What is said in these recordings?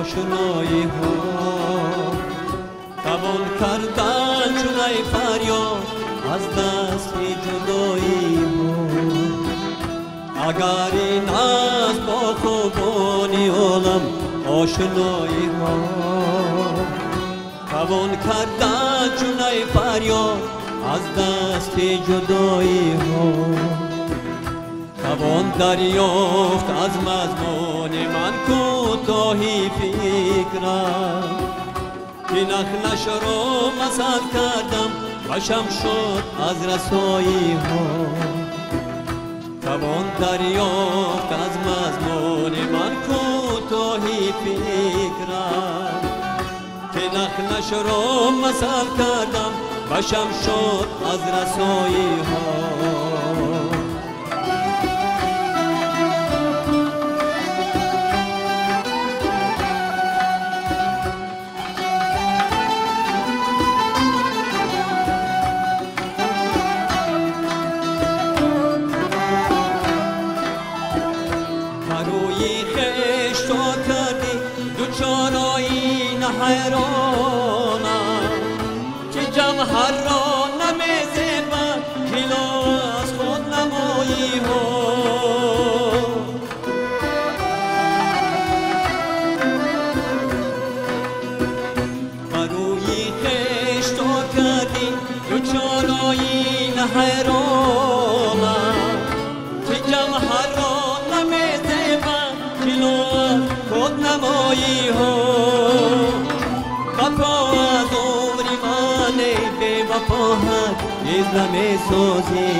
آشنایی ها توان کردن چونای فریاد از دست جدایی ها. اگر این است با خوبانی عالم آشنایی ها توان کردن چونای فریاد از دست جدایی ها. توان دریافت از مضمون من کوتاهی فکرم که نخلش را مثل کردم وشم شد از رسایی ها. توان دریافت از مضمون من کوتاهی فکرم که نخلش را مثل کردم وشم شد از رسایی ها. حیرانم که جوهر را نمی‌زیبد کیلو از خود نمایی ها. بروی خویش تو کردی دوچارایی حیرانم که جوهر را نمی‌زیبد کیلو از خود نمایی ها. وفا از عمری من به وفا هرگز نمی‌سازی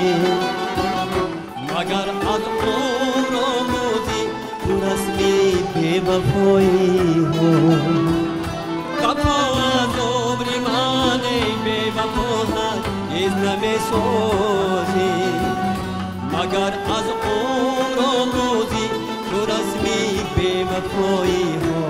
مگر از عمر آموزی تو رسمی به وفایی ها. وفا از عمری من به وفا هرگز نمی‌سازی مگر از عمر آموزی تو رسمی به وفایی ها.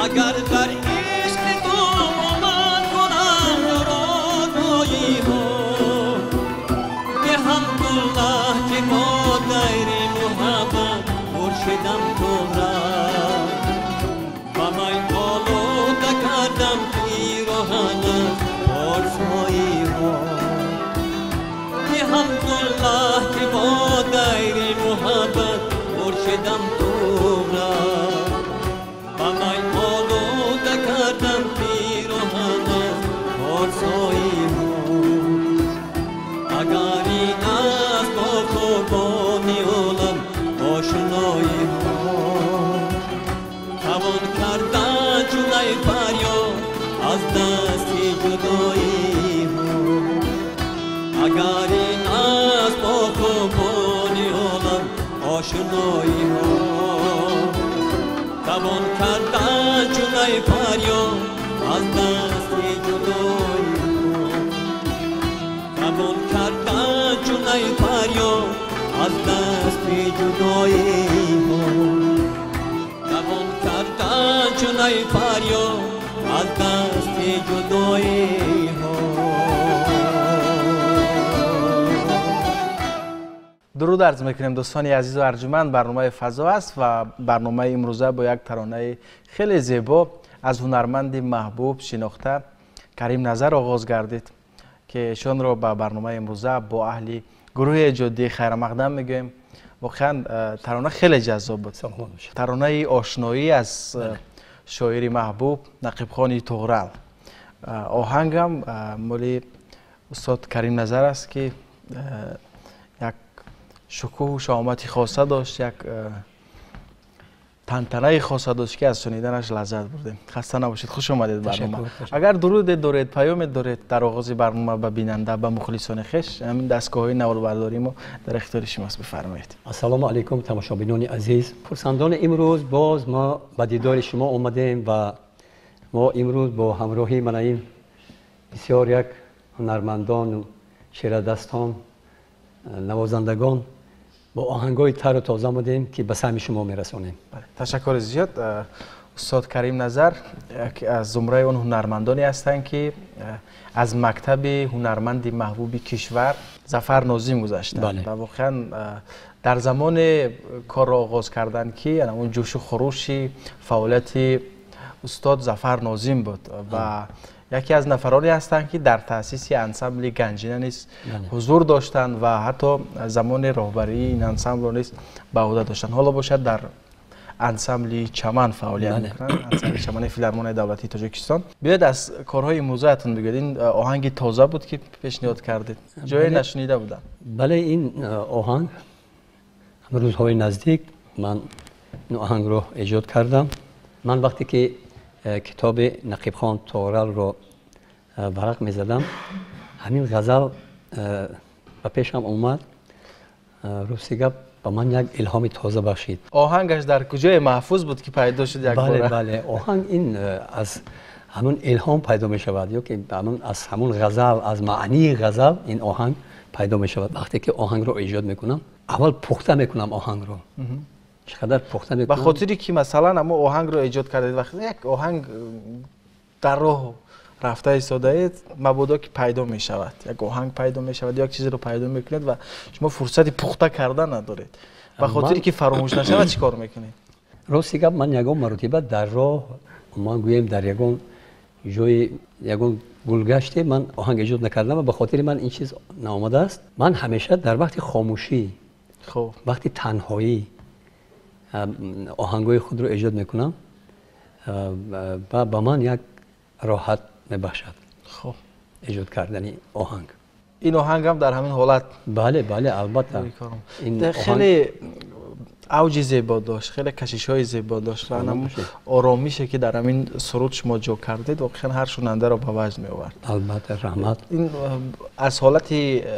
اگر در عشق تو من کنم رادایی ها به حمدالله که با دیر محبت مرشدم تو را و من آلوده کردم پیراهن پارسایی ها. به حمدالله که با دیر محبت مرشدم تو را و من آلوده کردم پیراهن پارسایی ها. اگر این است با قربانی عالم آشنایی ها توان کردن جلوی فریاد از دست جدایی ها. اگر این است با قربانی عالم آشنایی ها توان کردن جلوی فریاد از دست جدایی ها. توان کردن جلوی فریاد از دست جدایی ها. چونای فریاد از دست جدایی ها. درود عرض میکنیم دوستان عزیز و ارجمند. برنامه فضا است و برنامه امروزه با یک ترانه خیلی زیبا از هنرمند محبوب شناخته کریم نظر آغاز گردید که ایشان را به برنامه امروزه با اهل گروه جادی خیر مقدم میگویم. واقعا ترانه خیلی جذاب بود. ترانه آشنایی از شاعر محبوب نقیب خان طغرل. آهنگ هم مال استاد کریم نظر است که یک شکوه و شامتی خاصه داشت، یک تنتنه خاصه داشت که از شنیدنش لذت بردیم. خسته نباشید، خوش آمدید برنامه. اگر درود دارید، پیام دارید در آغاز برنامه به بیننده، به مخلصان خویش، همین دستگاه‌های نوار برداری ما در اختیار شماست، بفرمایید. السلام علیکم تماشابینان عزیز. پرسندان امروز باز ما به دیدار شما آمدیم و ما امروز با همراهی من بسیار یک هنرمندان و شعردستان نوازندگان با آهنگای تر و تازه آمدیم که به سهم شما میرسونیم. تشکر زیاد. استاد کریم نظر از زمره اون هنرمندانی هستند که از مکتب هنرمند محبوب کشور ظفر ناظم گذشتند و واقعا در زمان کار را آغاز کردن که اون جوش و خروش فعالیت استاد ظفر ناظم بود و یکی از نفرانی هستند که در تأسیس انسمبل گنجینه نیز حضور داشتند و حتی زمان راهبری این انسمبل را نیز به عهده داشتند. حالا باشد در انسمبل چمن فعالیت میکنند، انسمبل چمن فیلارمونی دولتی تاجیکستان. بیاید از کارهای موزه‌تون بگید. این آهنگ تازه بود که پیشنهاد کردید، جای نشنیده بودم. بله، این آهنگ همه روزهای نزدیک من این آهنگ رو ایجاد کردم. من وقتی که کتاب نقیب خان طغرل رو ورق می زدم، همین غزل به پیشم اومد. روسیگا به من یک الهام تازه بخشید. آهنگش در کجای محفوظ بود که پیدا شد یک بار؟ بله، آهنگ این از همون الهام پیدا می شود، یا که از همون غزل، از معنی غزل این آهنگ پیدا می شود. وقتی که آهنگ رو ایجاد میکنم، اول پخته میکنم آهنگ رو. چقدر پخته میکنم؟ به خاطری که مثلا اما آهنگ رو ایجاد کردید، وقتی یک آهنگ در راه رفته ایستاده مبادا که پیدا می شود، یک آهنگ پیدا می شود، یک چیزی رو پیدا میکنید و شما فرصتی پخته کردن ندارید، به خاطری که فراموش نشود چیکار میکنید؟ راستی گپ، من یگان مرتبه در راه، ما گوییم در یگان جای یگان گلگشت من آهنگ ایجاد نکردم و به خاطر من این چیز نامده است. من همیشه در وقت خاموشی، وقتی تنهایی آهنگای خود رو ایجاد میکنم و با من یک راحت میبخشد ایجاد کردن آهنگ. این آهنگ هم در همین حالت؟ بله البته. این خیلی اوج زیبا داشت، خیلی کشش های زیبا داشت و هم آرامیشه که در همین سرود شما جو کردید واقعا هر شنونده را به وجد می آورد. البته رحمت. این از حالت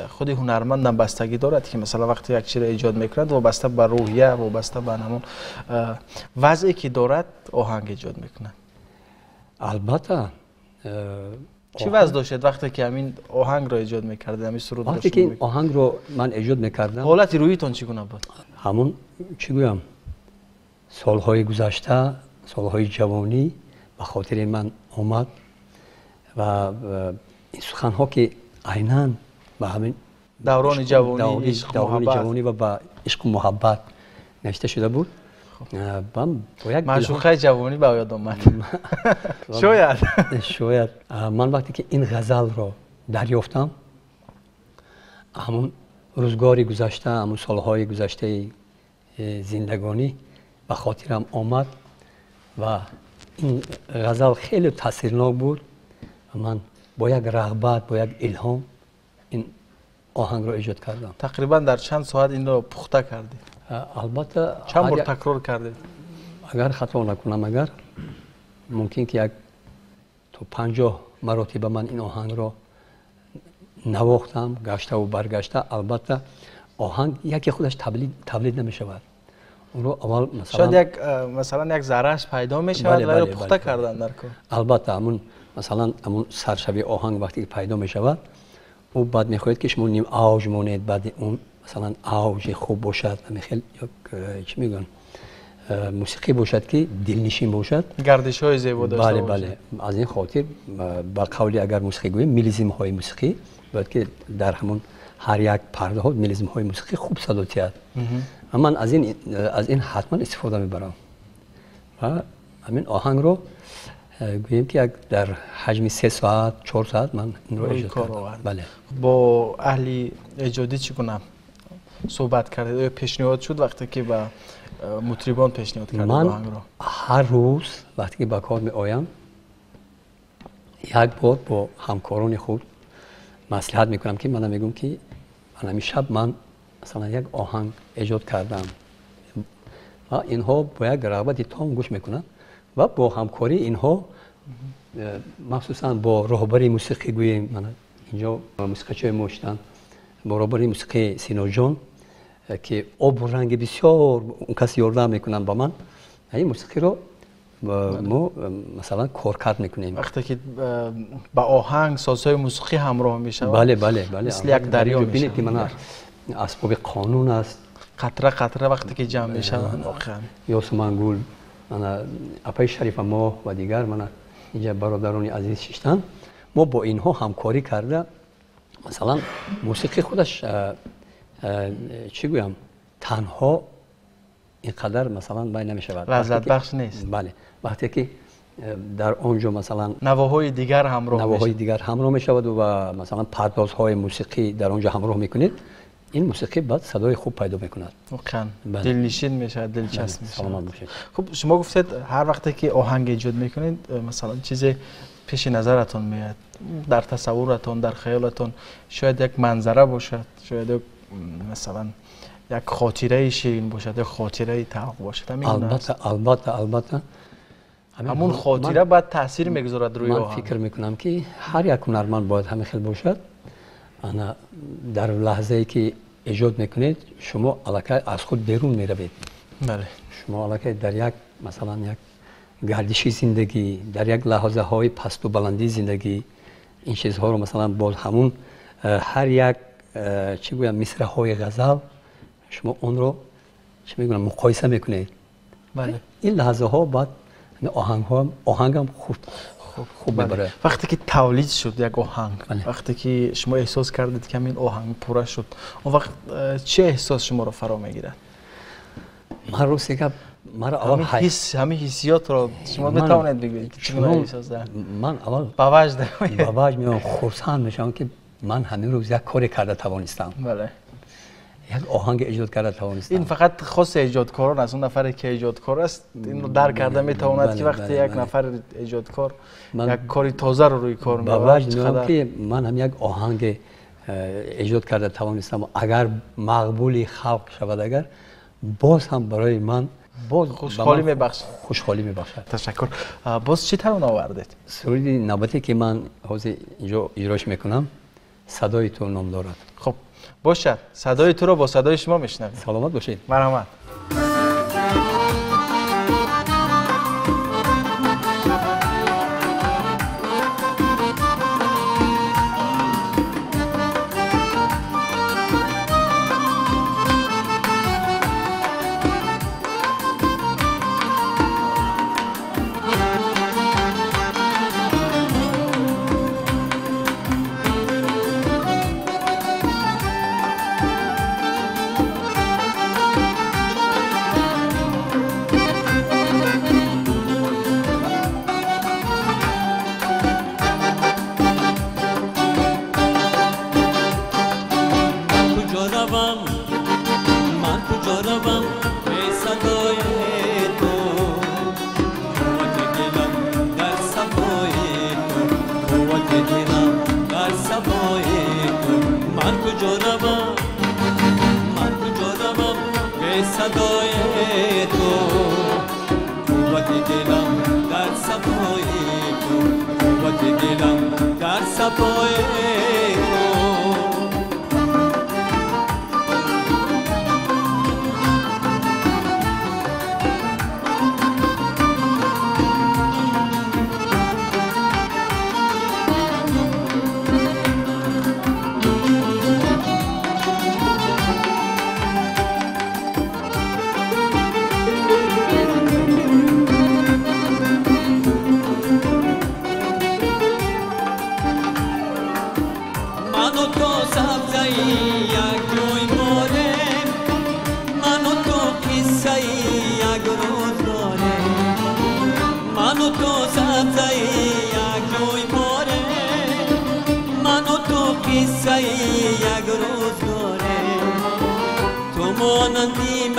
خود هنرمند هم بستگی دارد که مثلا وقتی یک چیز را ایجاد میکند وابسته به روحیه، وابسته به همون وضعی که دارد آهنگ ایجاد میکنه. البته. چی وضع داشتید وقتی که همین آهنگ را ایجاد میکردید، همین سرود را؟ وقتی که این آهنگ رو من ایجاد میکردم، حالت روحیتون چگونه بود؟ همون چی گویم، سالهای گذشته، سالهای جوانی به خاطر من آمد و این سخنها که عیناً به همین دوران جوانی و با عشق و محبت نوشته شده بود. معشوقه جوانی به یاد آمد. شاید من وقتی که این غزل رو دریافتم، همون روزگاری گذشته، همون سالهای گذشته زندگانی به خاطرم آمد و این غزل خیلی تاثیرناک بود و من با یک رغبت، با یک الهام این آهنگ رو ایجاد کردم. تقریبا در چند ساعت این رو پخته کردید؟ البته چند بار تکرار کردید؟ اگر خطا نکنم، اگر ممکن که یک تو 50 مراتب من این آهنگ رو نواختم، گشته و برگشته. البته آهنگ یکی خودش تولید نمی شود. اون رو اول مثلا یک ذرهش پیدا می شود و پخته کردن در کار. البته همون مثلا همون سرشبی آهنگ وقتی پیدا می شود، او بعد میخواهید که شما نیم آوج مونید، بعد اون مثلا آوج خوب باشد، خیلی چی میگن موسیقی باشد که دلنشین باشد. گردش های زیبا داشته بله باشه. بله، از این خاطر با قولی اگر موسیقی گوییم میلیزم های موسیقی باید که در همون هر یک پرده ها میلیزم های موسیقی خوب صدا تیاد. من از این حتما استفاده میبرم و همین آهنگ رو گوییم که در حجم 3 ساعت 4 ساعت من این رو ایجاد کردم. بله. با اهل ایجادی چگونه صحبت کردید؟ آیا پیشنهاد شد وقتی که با مطربان پیشنهاد کردید آهنگ رو؟ هر روز وقتی که به کار می آیم یک بار با همکاران خود مصلحت میکنم که من میگم که من امشب من مثلا یک آهنگ ایجاد کردم و اینها با یک رغبت تام گوش میکنن و با همکاری اینها مخصوصا با راهبر موسیقی گوییم، من اینجا موسیقیچی مشتن با راهبر موسیقی سینا جان که آب و رنگ بسیار اون کسی یاردم میکنن با من، این موسیقی رو ما مثلا کارکرد میکنیم. وقتی که با آهنگ سازهای موسیقی همراه میشه بله بله بله، مثل یک دریا میشه. ببینید که من اسباب قانون است، قطره قطره وقتی که جمع میشه واقعا. یاسمن گل، من اپای شریف ما و دیگر من اینجا برادران عزیز ششتن، ما با اینها همکاری کرده مثلا موسیقی خودش چی گویم تنها اینقدر مثلا باید نمیشود، لذت بخش نیست. بله، وقتی که در آنجا مثلا نواهای دیگر همراه میشود و مثلا پردازهای موسیقی در آنجا همراه میکنید، این موسیقی بعد صدای خوب پیدا میکند، واقعا دلنشین میشه، دلچسب میشه. سلامت باشید. خب شما گفتید هر وقتی که آهنگ ایجاد میکنید مثلا چیزی پیش نظرتون میاد، در تصورتون، در خیالتون، شاید یک منظره باشد، شاید مثلا یک خاطره شیرین باشد، یک خاطره تلخ باشد. البته همون خاطره باید تاثیر میگذارد روی آهنگ. من فکر میکنم که هر یک هنرمند باید همین خیل باشد. انا در لحظه ای که ایجاد میکنید شما الکی از خود بیرون میروید. بله. شما الکی در یک مثلا یک گردشی زندگی، در یک لحظه های پست و بلندی زندگی، این چیزها رو مثلا با همون هر یک چی گویم مصرع های غزل شما اون رو چی میگم مقایسه میکنید. بله. این لحظه ها بعد آهنگم خوب میبره. وقتی که تولید شد یک آهنگ، بله. وقتی که شما احساس کردید که این آهنگ پوره شد، اون وقت چه احساس شما رو فرا میگیره؟ من رو سیگه همه حسیات رو شما بتوانید بگید چگونه احساس دارید؟ من اول با وجد میام خرسند میشم که من همین روز یک کاری کرده توانستم. بله. یک آهنگ ایجاد کرده توانستم. این فقط خاص ایجادکاران است، اون نفری که ایجادکار است این رو درک کرده میتواند که وقتی یک نفر ایجادکار یک کاری تازه رو روی کار میاره. با وجد میام که من هم یک آهنگ ایجاد کرده توانستم، اگر مقبول خلق شود، اگر باز هم برای من باز خوشحالی میبخشد. تشکر. باز چی ترانه آوردید؟ سرود نوبتی که من حاضر اینجا اجراش میکنم صدای تو نام دارد. خب باشد، صدای تو رو با صدای شما میشنویم. سلامت باشید. مرحمت.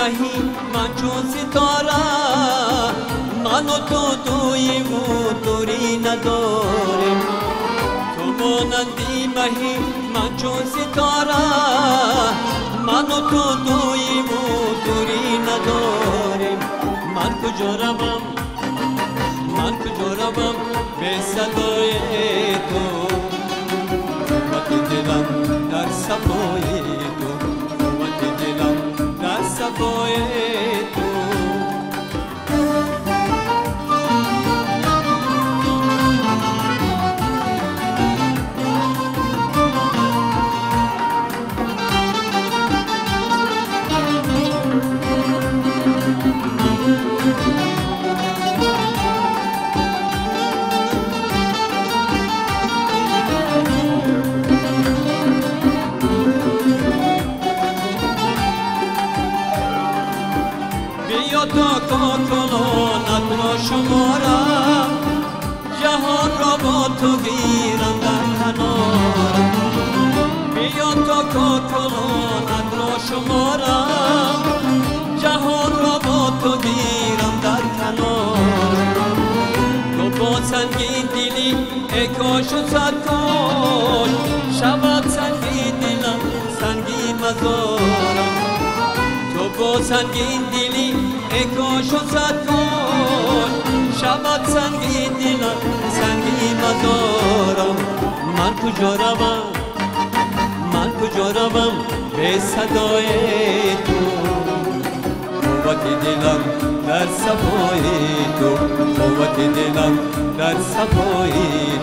مهی من چون ستاره من و تو دویم و دوری نداریم تو مانندی مهی من چون ستاره من و تو دویم و دوری نداریم من کجا روم من کجا روم به صدای تو قوت دلم در صفای تو قوت دلم در صفای تو کاکلانت را شمارم جهان را با تو گیرم در کنارم بیا تا کاکلانت را شمارم جهان را با تو گیرم در کنارم تو با سنگین دلی ای کاش و صد کاش شود سنگین دلم سنگین مزارم تو با سنگین دلی ای کاش و صد کاش شود سنگین دلم سنگین مزارم من کجا روم من کجا روم به صدای تو قوت دلم در صفای تو قوت دلم در صفای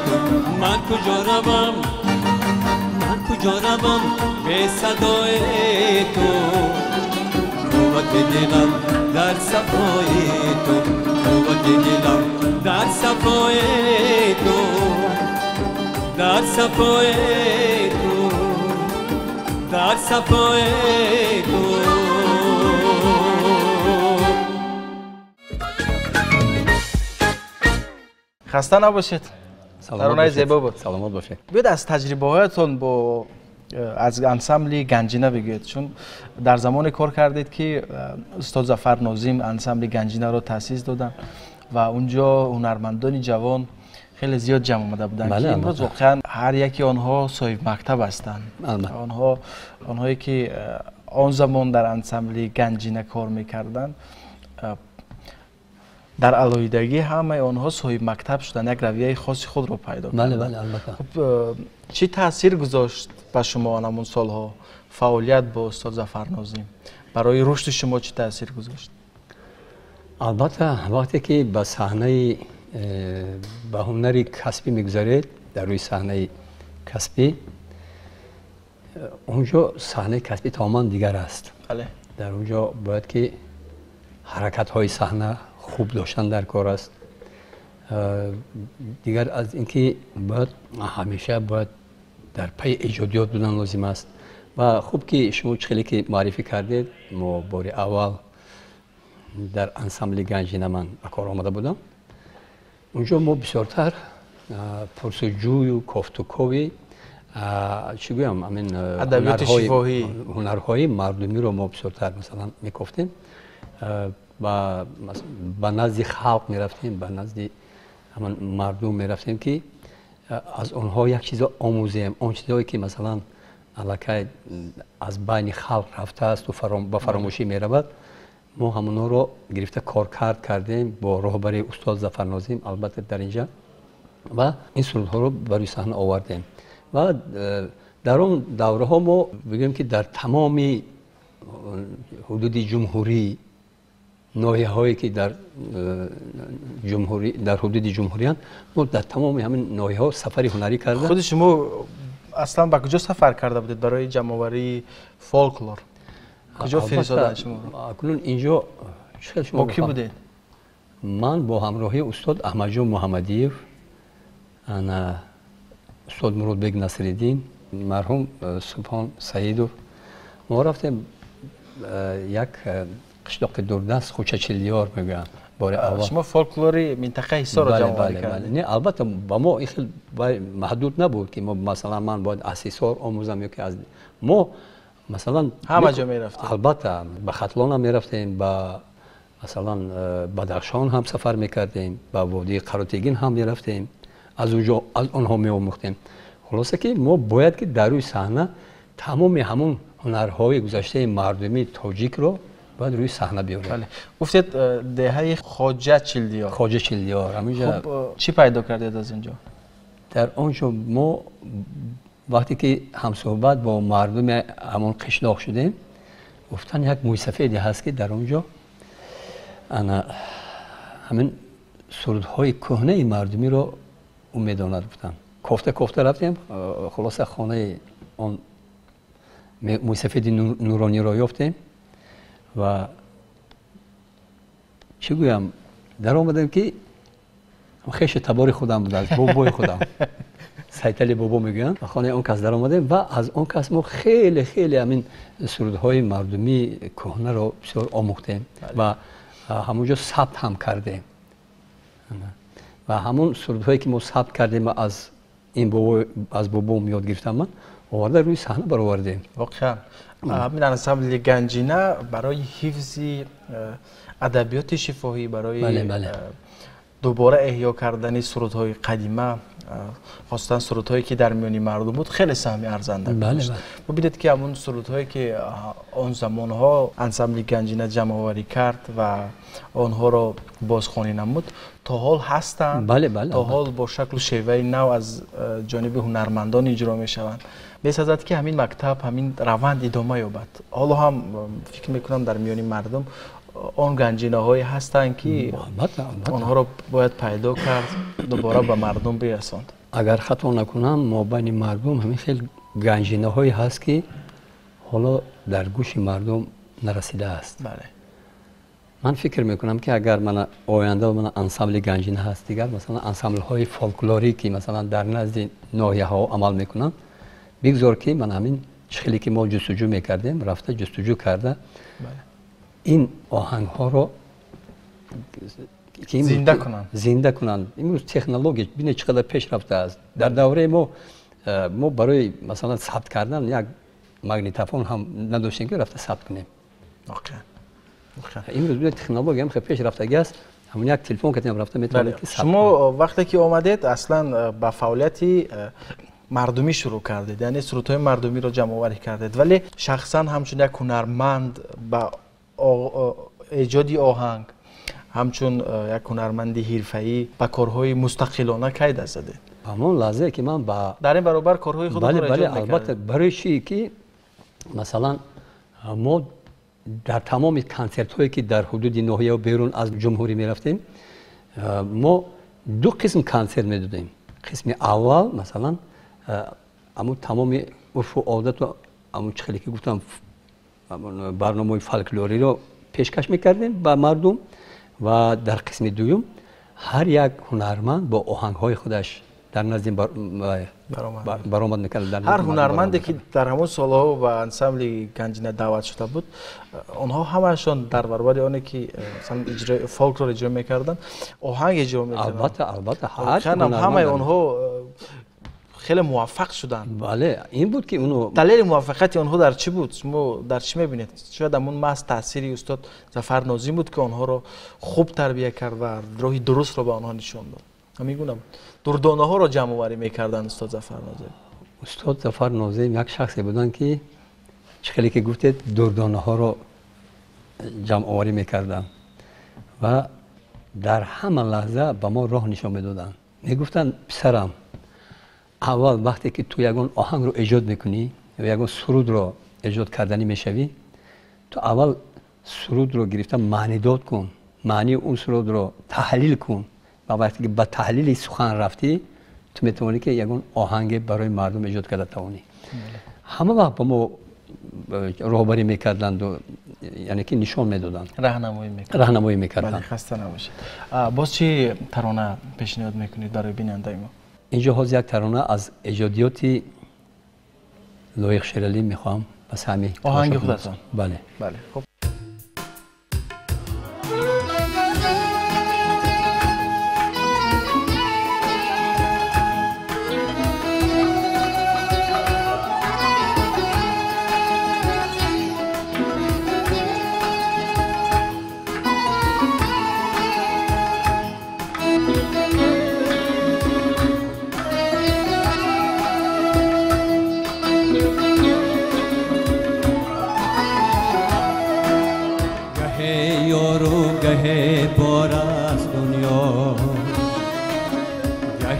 تو من کجا روم من کجا روم به صدای تو قوت دلم در صفای تو قوت دلم در صفای تو در صفای تو در صفای تو خسته نباشید. ترانه زیبا بود. سلامت باشید. بیاید از تجربه هایتون با از انسمبل گنجینه بگید، چون در زمان کار کردید که استاد ظفر ناظم انسمبل گنجینه رو تأسیس دادن و اونجا هنرمندان جوان خیلی زیاد جمع آمده بودن. بله، که امروز واقعا هر یکی آنها صاحب مکتب هستند. آنهایی که آن زمان در انسمبل گنجینه کار میکردن در علایدگی همه آنها صاحب مکتب شدن، یک رویه خاص خود رو پیدا کردن. بله البته. خب چی تاثیر گذاشت به شما همون سالها فعالیت با استاد ظفر ناظم؟ برای رشد شما چی تاثیر گذاشت؟ البته وقتی که به صحنه به هنری کسبی میگذارید، در روی صحنه کسبی، اونجا صحنه کسبی تماما دیگر است. بله. در اونجا باید که حرکت های صحنه خوب داشتن در کار است. دیگر از اینکه باید همیشه باید در پی ایجادیات بودن لازم است. و خوب که شما خیلی که معرفی کردید، ما بار اول در انسمبل گنجینه من به کار آمده بودم. اونجا ما بسیارتر پرسجوی و کافتوکاوی چی گویم همین ادبیات شفاهی، هنرهای مردمی رو ما بسیارتر مثلا میگفتیم و به نزد خلق میرفتیم، به نزد همان مردم میرفتیم که از اونها یک چیز آموزیم. اون چیزایی که مثلا الکه از بین خلق رفته است و به فراموشی میرود، ما همونا رو گرفته کار کردیم با راهبری استاد ظفر ناظم البته در اینجا و این سرود ها رو برای صحنه آوردیم. و در اون دوره ها ما بگیم که در تمام حدود جمهوری، ناحیه هایی که در حدود جمهوری ما در تمام همین ناحیه ها سفر هنری کردیم. خود شما اصلا به کجا سفر کرده بودید برای جمع‌آوری فولکلور؟ کجا فرستادن شما؟ اکنون اینجا با کی بودید؟ من با همراهی استاد احمد جان محمدیف، انا استاد مراد بیگ نصرالدین، مرحوم سبحان سعیدوف، ما رفتیم یک قشلاق دوردست خوچه چلیار میگن. شما فولکلوری منطقه حصار را جمع کردید؟ نه البته با ما این خیلی محدود نبود که ما مثلا من باید از حصار آموزم یا که از ما مثلا همه جا میرفتیم. البته به ختلان هم میرفتیم، با مثلا بدخشان هم سفر میکردیم، با وادی قراتگین هم میرفتیم، از اونجا از اونها میآموختیم. خلاصه که ما باید که در روی صحنه تمام همون هنرهای گذشته مردمی تاجیک رو باید روی صحنه بیاریم. بله. گفتید دهه خواجه چلدیار. خواجه چلدیار همینجا. خب چی پیدا کردید از اونجا؟ در اونجا ما وقتی که هم صحبت با مردم همون قشلاق شدیم، گفتن یک موسیقی هست که در اونجا انا همین سرودهای کهنه مردمی رو میداند. گفتن کوفته رفتیم، خلاصه خانه اون موسیقی نورانی رو یافتیم و چی گویم در آمدم که خیش تبار خودم بود، از بابای خودم سیتلی بابا میگن، خانه اون کس در آمدیم و از اون کس ما خیلی خیلی همین سرودهای مردمی کهنه رو بسیار آموختیم و همونجا ثبت هم کردیم و همون سرودهایی که ما ثبت کردیم از این بابا از بابام یاد گرفتم من آورده روی صحنه برآوردیم. واقعا همین انسامبل گنجینه برای حفظ ادبیات شفاهی، برای بله. دوباره احیا کردن سرودهای قدیمه، خاصتا سرودهایی که در میانی مردم بود، خیلی سهم ارزنده داشت. ببینید که همون سرودهایی که اون زمانها انسامبل گنجینه جمع آوری کرد و آنها رو بازخوانی نمود تا حال هستند. بله. تا حال با شکل و شیوه نو از جانب هنرمندان اجرا می شوند. می‌سازد که همین مکتب همین روند ادامه یابد. حالا هم فکر میکنم در میانی مردم اون گنجینه هایی هستند که آنها رو باید پیدا کرد، دوباره به مردم برساند. اگر خطا نکنم ما بین مردم همین خیلی گنجینه هایی هست که حالا در گوش مردم نرسیده است. بله. من فکر میکنم که اگر من آینده من انسامبل گنجینه هست دیگر، مثلا انسامبل های فولکلوری که مثلا در نزد ناحیه ها عمل میکنن، بگذار که من همین چخیلی که ما جستجو میکردیم رفته جستجو کرده. بله. این آهنگ ها رو زنده کنن. امروز تکنولوژی ببین چقدر پیش رفته است. در دوره ما برای مثلا ثبت کردن یک ماگنیتوفون هم نداشتیم که رفته ثبت کنیم. امروز ببین تکنولوژی هم خیلی پیش رفته است. همون یک تلفن که رفته میتونه که شما وقتی که اومدید اصلا با فعالیتی مردمی شروع کردید، یعنی سرودهای مردمی رو جمع آوری کردید، ولی شخصا همچون یک هنرمند با ایجاد آهنگ، همچون یک هنرمند حرفه‌ای با کارهای مستقلانه کی دست زدید؟ همون لحظه که من در این برابر کارهای خودتون رو ایجاد می‌کردید. البته برای چی که مثلا ما در تمام کنسرت هایی که در حدود ناحیه و بیرون از جمهوری می‌رفتیم، ما دو قسم کنسرت می‌دادیم. قسم اول مثلا اما تمام عرف و عادت و اما چخیلی که گفتم برنامه فولکلوری رو پیشکش میکردیم به مردم و در قسم دوم هر یک هنرمند با آهنگ‌های خودش در نزد برآمد میکرد. هر هنرمندی که در همون سالها و انسامبل گنجینه دعوت شده بود، آنها همشون در برابر اونه که مثلا اجرا فولکلور اجرا میکردن، آهنگ اجرا میکردن. البته هر همه آنها خیلی موفق شدن. بله این بود که اونو دلیل موفقیت آنها در چی بود؟ شما در چی میبینید؟ شاید همون محض تأثیری استاد ظفر ناظم بود که آنها رو خوب تربیت کرد و راهی درست رو به آنها نشان داد. میگم دردانه ها رو جمع آوری میکردن استاد ظفر ناظم. استاد ظفر ناظم یک شخصی بودن که چخیلی که گفتید دردانه ها رو جمع آوری میکردن و در همه لحظه به ما راه نشان میدادن. میگفتن پسرم، اول وقتی که تو یگان آهنگ رو ایجاد میکنی یا یگان سرود رو ایجاد کردنی میشوی، تو اول سرود رو گرفته معنی داد کن، معنی اون سرود رو تحلیل کن و وقتی که با تحلیل سخن رفتی تو میتونی که یگان آهنگ برای مردم ایجاد کرده توانی. همه وقت با ما راهبری میکردند و یعنی که نشان میدادن، راهنمایی میکردن. بله خسته نباشید. باز چی ترانه پیشنهاد میکنید برای بیننده ما؟ اینجا حاضر یک ترانه از ایجادیات لایق شیرالی میخوام، بس همین آهنگ خودتون. بله خب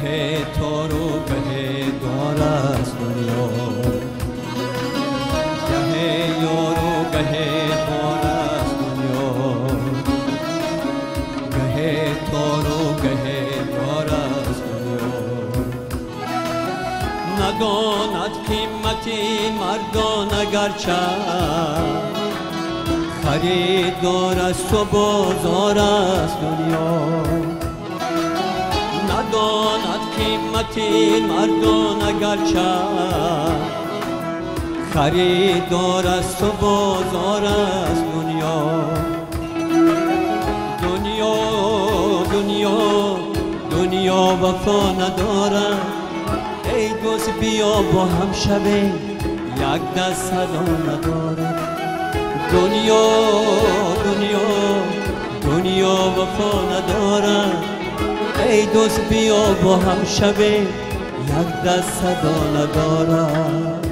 گه تار و گه دار است دنیا گه یار و گه بار است دنیا گه تار و گه دار است دنیا نداند قیمتی مردان اگرچه خریدار است و بازار است دنیا نداند قیمتی مردان اگرچه خریدار است و بازار است دنیا دنیا دنیا دنیا وفا ندارد ای دوست بیا با هم شویم یک دست صدا ندارد دنیا دنیا دنیا وفا ندارد ای دوست بیا با هم شویم یک دست صدا ندارد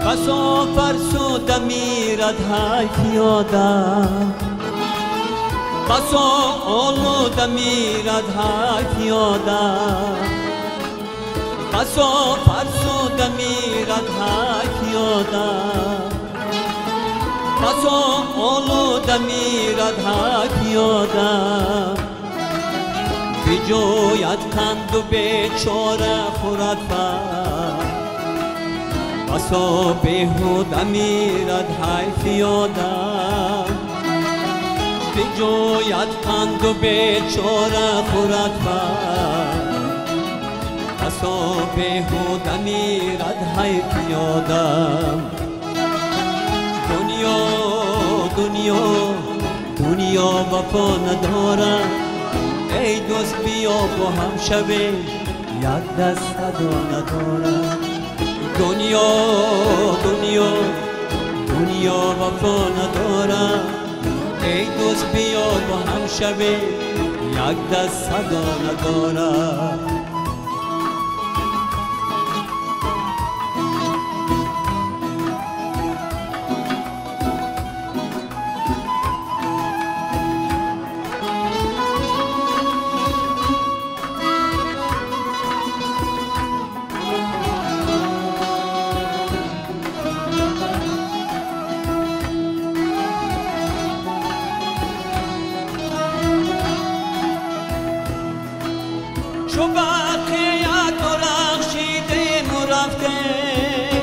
بسا فرسوده میرد حیف یادم بسا آلوده میرد حیف یادم بسا فرسوده میرد حیف یادم بسا آلوده میرد حیف یادم بجوید قند و بیچاره خورد فر بسا بیهوده میرد حیف یادم بجوید قند و بیچاره خورد فر بسا بیهوده میرد حیف یادم دنیا دنیا دنیا وفا ندارد ای دوست بیا با هم شویم یک دست صدا ندارد دنیا دنیا دنیا وفا ندارد ای دوست بیا با هم شویم یک دست صدا ندارد چو برقیت درخشیدیم و رفتیم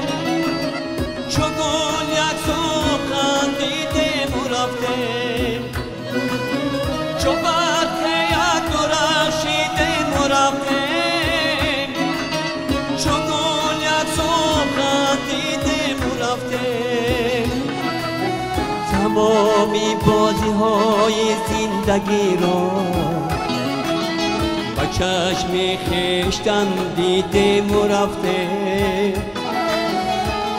چو گل یک صبح خندیدیم و رفتیم چو برقیت درخشیدیم و رفتیم چو گل یک صبح خندیدیم و رفتیم تمامی بازی های زندگی را با چشم خویشتن دیدیم و رفتیم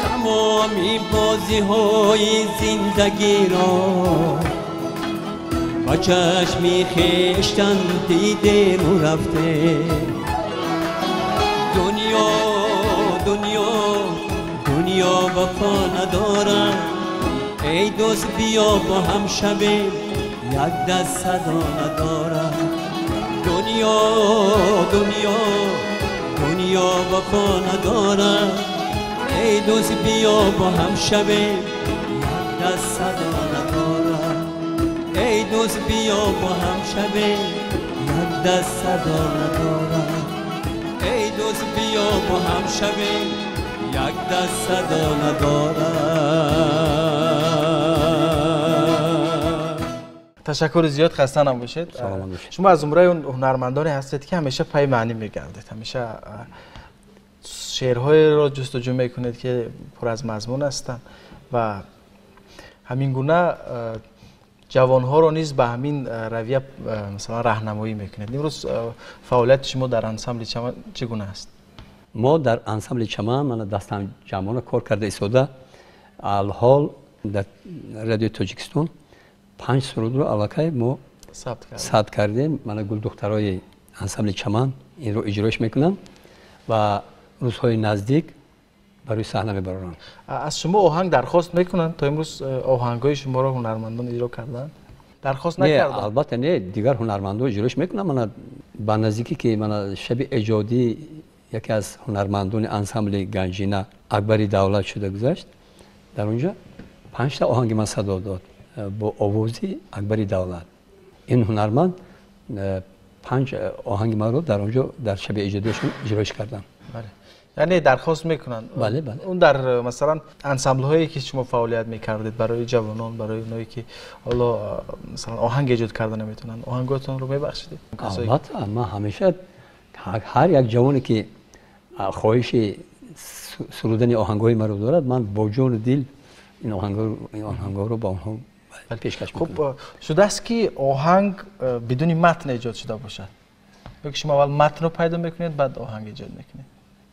تمامی بازی های زندگی را با چشم خویشتن دیدیم و رفتیم دنیا دنیا دنیا وفا ندارد ای دوست بیا با هم شویم یک دست صدا ندارد دنیا دنیا دنیا وفا ندارد ای دوست بیا با هم شویم یک دست صدا ندارد ای دوست بیا با هم شویم یک دست صدا ندارد ای دوست بیا با هم شویم یک دست صدا ندارد تشکر زیاد، خسته نباشید. شما از زمره اون هنرمندانی هستید که همیشه پای معنی میگردید، همیشه شعرهای را جستجو میکنید که پر از مضمون هستند و همین گونه جوانها را نیز به همین رویه مثلا راهنمایی میکنید. امروز فعالیت شما در انسامبل چگونه است؟ ما در انسامبل چمن من دستم جمعانه کار کرده ایستاده الحال در رادیو تاجیکستان 5 سرود رو علاقه ما ثبت کردیم. من گل دخترای انسامبل چمن این رو اجراش میکنم و روزهای نزدیک برای صحنه میبرن. از شما آهنگ درخواست میکنن تا امروز آهنگای شما رو هنرمندان اجرا کردن؟ درخواست نکردن؟ نه البته نه، دیگر هنرمندان اجراش میکنن. من با نزدیکی که من شب ایجادی یکی از هنرمندان انسامبل گنجینه اکبری دولت شده گذشت، در اونجا 5 تا آهنگ من صدا داد با آوازی اکبری دولت. این هنرمند 5 آهنگ ما رو در اونجا در شب ایجادیشون اجراش کردن. بله. یعنی درخواست میکنن. بله بله. اون در مثلا انسامبل هایی که شما فعالیت میکردید برای جوانان، برای اونایی که حالا مثلا آهنگ ایجاد کردن نمیتونن، آهنگاتون رو میبخشید؟ البته ما همیشه هر یک جوانی که خواهش سرودن آهنگای ما رو دارد، من با جان و دل این آهنگا رو با اونها پیشکش میکنم. خب شده است که آهنگ بدون متن ایجاد شده باشد؟ یا که شما اول متن رو پیدا میکنید بعد آهنگ ایجاد میکنید؟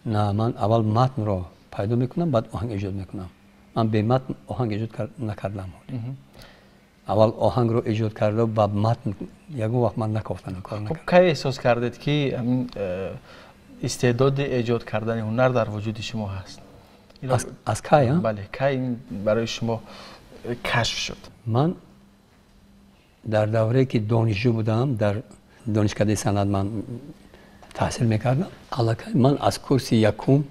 نه، من اول متن رو پیدا میکنم بعد آهنگ ایجاد میکنم. من به متن آهنگ ایجاد نکردم. اول آهنگ رو ایجاد کرده و بعد متن یگو وقت من نکفتم کار نکردم. خب کی احساس کردید که استعداد ایجاد کردن هنر در وجود شما هست؟ از کی؟ بله، کی این برای شما کشف شد؟ من در دوره که دانشجو بودم در دانشکده سند من تحصیل میکردم، علاقه من از کورس یکم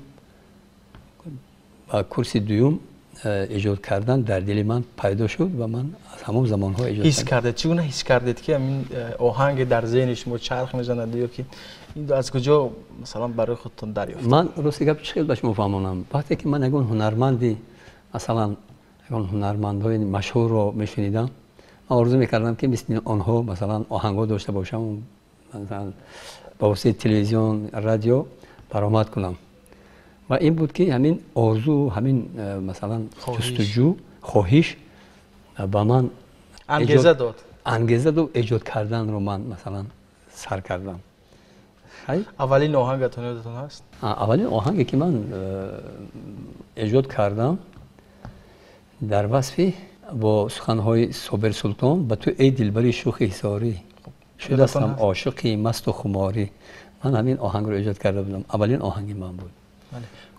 و کورس دوم ایجاد کردن در دل من پیدا شد و من از همون زمانها ایجاد حس کردید. چگونه حس کردید که این آهنگ در ذهن شما چرخ میزند یا که این از کجا مثلا برای خودتون دریافتید؟ من راستی گپ خیلی باش مفهمونم. وقتی که من اون هنرمندی مثلا اون هنرمندای مشهور رو میشنیدم، آرزو میکردم که مثل آنها مثلا آهنگا داشته باشم، مثلا با واسطه تلویزیون رادیو درآمد کنم. و این بود که همین آرزو، همین مثلا جستجو، خواهش با من انگیزه داد. انگیزه داد ایجاد کردن رو من مثلا سر کردم. اولین آهنگتون یادتون هست؟ اولین آهنگی که من ایجاد کردم در وصفی با سخنهای صابر سلطان، به تو ای دلبری شوخ حصاری شدستم عاشقی مست و خماری. من همین آهنگ رو ایجاد کرده بودم. اولین آهنگ من بود.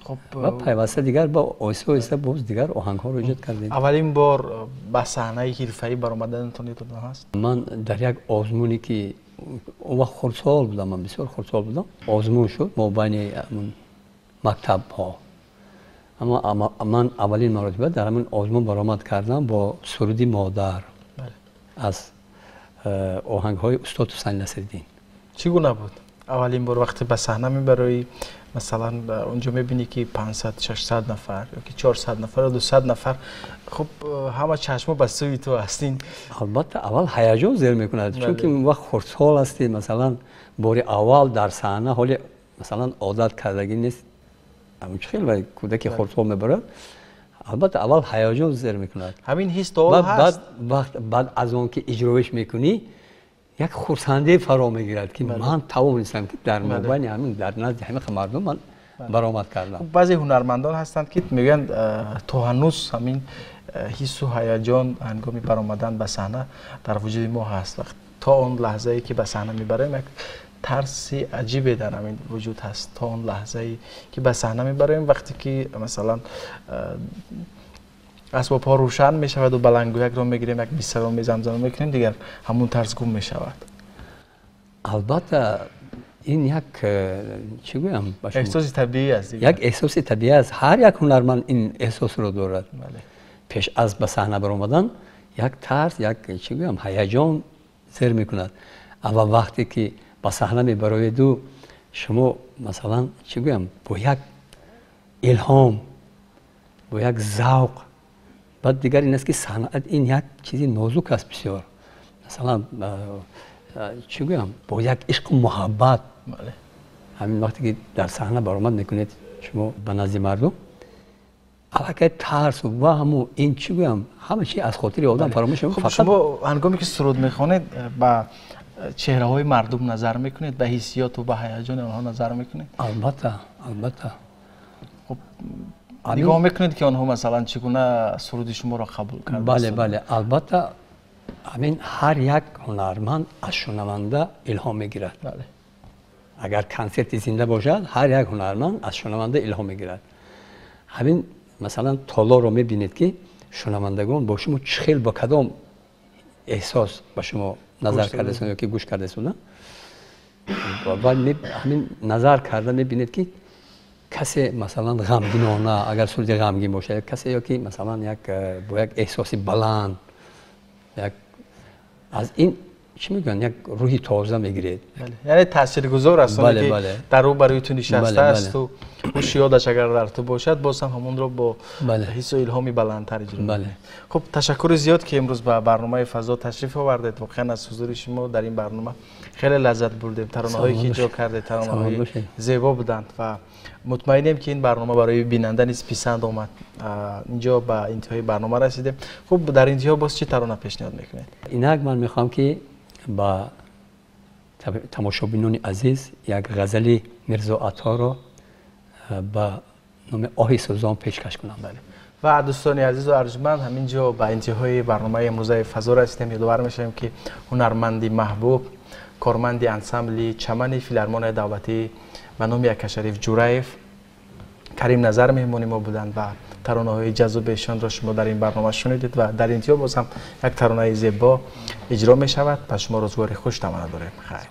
خب و پیوسته دیگر با آیسته آیسته باز دیگر آهنگ ها رو ایجاد کردیم. اولین بار به صحنه حرفه‌ای برآمدنتون یادتون هست؟ من در یک آزمونی که اون وقت خردسال بودم، من بسیار خردسال بودم، آزمون شد ما بین مکتب ها. اما من اولین مرتبه در همین آزمون برآمد کردم با سرودی مادر از آهنگ های استاد حسین نصرالدین. چگونه بود اولین بار وقتی به صحنه میبری، مثلا اونجا میبینی که 500 600 نفر یا که 400 نفر یا 200 نفر، خب همه چشم بسته به تو هستین؟ البته اول هیجان زیر میکند، چون که اون وقت خردسال هستی، مثلا بار اول در صحنه، حالی مثلا عادت کردگی نیست، اون خیلی برای کودک خردسال میبرد. البته اول هیجان زیر میکند. همین حس تو هست. بعد از اون که اجراش میکنی یک خرسندی فرا میگیرد که من توانستم که در مابین همین در نزد همه مردم من برآمد کردم. بعضی هنرمندان هستند که میگن تو هنوز همین حس و هیجان هنگامی برآمدن به صحنه در وجود ما هست. وقت تا اون لحظه ای که به صحنه میبریم یک ترس عجیبی در همین وجود هست. تا اون لحظه ای که به صحنه میبریم، وقتی که مثلا اسباب ها روشن می شود و بلنگویک رو میگیریم، یک بیسته رو میزمزمه میکنیم، دیگر همون طرز گم می شود. البته این یک چی گویم احساس طبیعی است. یک احساس طبیعی است. هر یک هنرمند این احساس رو دارد. پیش از به صحنه برآمدن یک ترس، یک چی گویم هیجان زیر میکند. اول وقتی که به صحنه میبرید و شما مثلا چی گویم با یک الهام، با یک ذوق، بعد دیگر این است که صنعت این یک چیزی نازک است بسیار، مثلا چی گویم با یک عشق و محبت. همین وقتی که در صحنه برآمد میکنید شما به نزد مردم، علاقه ترس و همون این چی گویم همه چی از خاطر آدم فراموش میشه. خب شما هنگامی که سرود میخوانید با چهره های مردم نظر میکنید؟ به حسیات و به هیجان آنها نظر میکنید؟ البته خب نگاه میکنید که آنها مثلا چگونه سرود شما را قبول کرده؟ بله البته همین هر یک هنرمند از شنونده الهام میگیرد. بله. اگر کنسرت زنده باشد هر یک هنرمند از شنونده الهام میگیرد. همین مثلا تالا رو میبینید که شنوندگان با شما چه خیلی با کدام احساس با شما نظر کرده یا که گوش کرده سودن و همین نظر کرده میبینید که کسی مثلا غمگینانه اگر سرود غمگین باشه، کسی یا که مثلا با یک احساس بلند یک از این چی میگن یک روحی تازه میگیرید. بله. یعنی تاثیرگذار است. که در رو برای تو نشسته است و هوش یادش اگر در تو باشد باز هم همون رو با حس و الهامی بلندتر اجرا می‌کنید. خب تشکر زیاد که امروز به برنامه فضا تشریف آوردید. واقعا از حضور شما در این برنامه خیلی لذت بردیم. ترانه‌هایی که اجرا کردید ترانه‌های زیبا بودند و مطمئنم که این برنامه برای بیننده نیز پسند آمد. اینجا به انتهای برنامه رسیدیم. خب در انتها باز چه ترانه پیشنهاد میکنید؟ اینک من میخوام که با تماشابینان عزیز یک غزل میرزا عطا را با نام آه سوزان پیشکش کنم. بله. و دوستان عزیز و ارجمند همینجا به انتهای برنامه امروز فضا رسیدیم. یادآور میشیم که هنرمندی محبوب کارمند انسمبل چمن فیلارمون دولتی به نام یکشریف جورایف کریم نظر مهمانی ما بودند و ترانه‌های جذاب ایشان را شما در این برنامه شنیدید و در انتها باز هم یک ترانه زیبا اجرا می شود. پس شما روزگار خوش تمنا داریم. خیر.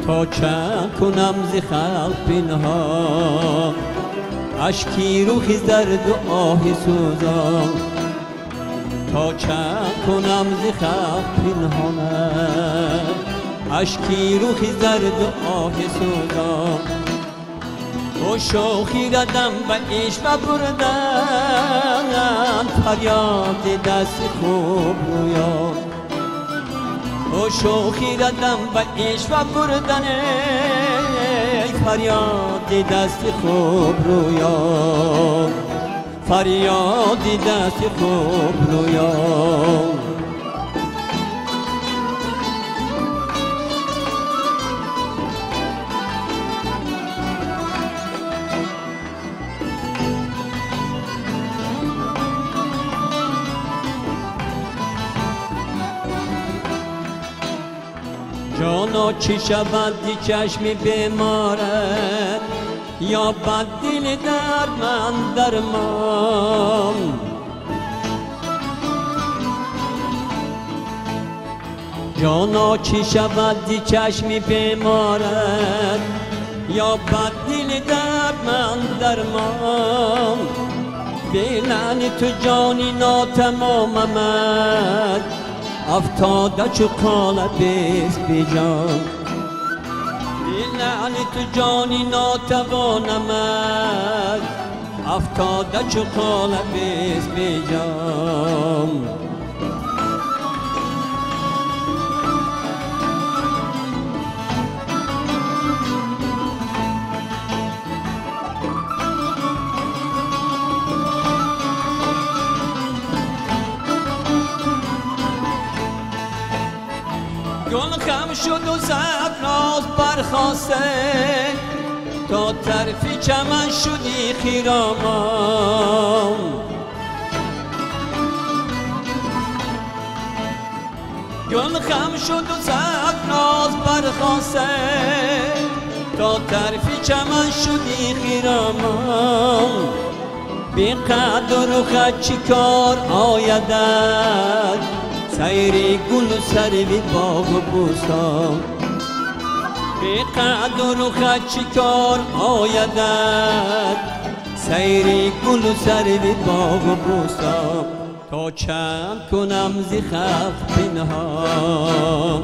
تا چند کنم ز خلق پنهان اشکی روحی زرد و آهی سوزان تا چند کنم ز خلق پنهان اشکی روحی زرد و آهی سوزان و شوخی ردم به عشق بردن فریاد دست خوب رویان و شوخی ردم به عشق بردن فریاد دست خوب رویان فریاد دست خوب رویان جانا چی شود دی چشمی بیمارد یا بد دل درد من درمان جانا چی شود دی چشمی بیمارد یا بد دل درد من درمان بلعنی تو جانی ناتمام آمد افتاده چو قالب است بی جان بلعنی تو جانی ناتوان آمد افتاده چو قالب است بی جان گل خم شد و سبناز برخاسته تا طرفی چمن شدی خیرامان گل خم شد و سبناز برخاسته تا طرفی چمن شدی خیرامان بی قدر و خد چی کار آیدد سیری گل و سروی باغ و بوستان بی قدر و خد چی کار آیدد سیری گل و سروی باغ و بوستان تا چند کنم ز خلق پنهان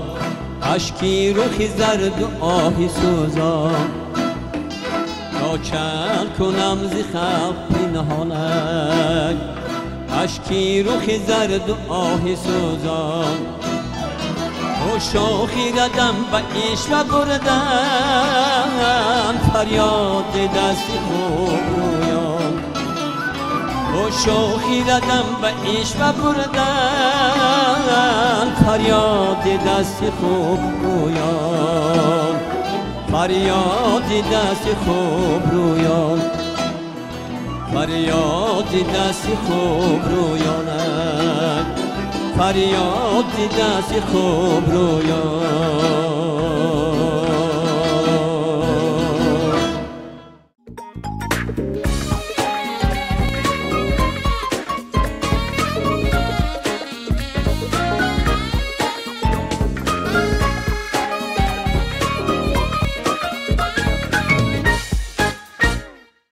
اشکی رخ زرد و آهی سوزان تا چند کنم ز خلق پنهانک اشکی رخ زرد و آهی سوزان و شاخی ردم به عشق و بردم فریاد دست خوب رویان و شاخی ردم به عشق و بردم فریاد دست خوب رویان فریاد دست خوب رویان فریاد دست خوب رویانک فریاد دست خوب رویان